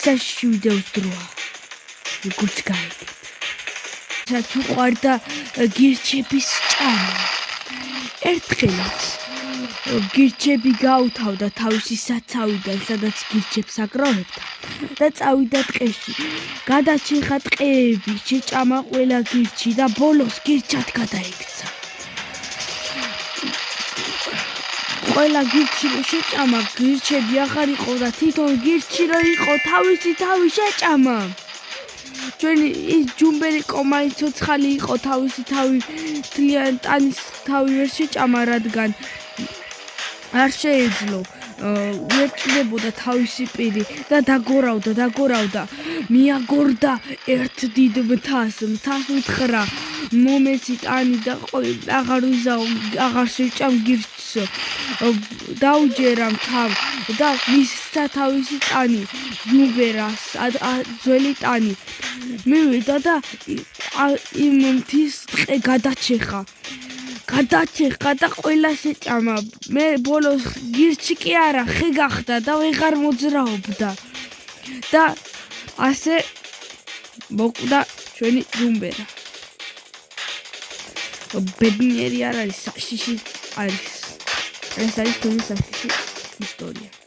საშიში ვიდეოს დროა. როგორც გაიგეთ. რაც უყვარდა გირჩების ჭამა. ერთხელაც გირჩები გაუთავდა თავისი საცავიდან, სადაც გირჩებს აგროვებდა და წავიდა ტყეში. გადაჩეხა ტყეები, შეჭამა ყველა გირჩი და ბოლოს გირჩად გადაიქცა. ყველა გირჩი შეჭამა, გირჩები აღარ იყო და თვითონ გირჩი რო იყო, თავისი თავი შეჭამა. ჩვენი ის ჯუმბერი ყომა ცოცხალი იყო, თავისი თავი თლიან ტანის თავი ვერ შეჭამა, რადგან არ შეეძლო უერთდებოდა თავისი პირი და დაგორავდა, მიაგორდა ერთ დიდ მთას უთხრა, მომეცი ტანი და აღარ ვიზაო, აღარ შეჭამ გირჩსო, დაუჯერა თავ და მისცა თავისი ტანი, ჯუმბერას, ძველი ტანი, მივიდა და იმ მთის ტყე გადაჩეხა და ყველა შეჭამა. მე ბოლოს გირჩი კი არა, ხე გახდა და ვეღარ მოძრაობდა და ასე მოკვდა ჩვენი ჯუმბერა. ბედნიერი არ არის, საშიში არის. ეს არის თუნდაც საშიში ისტორია.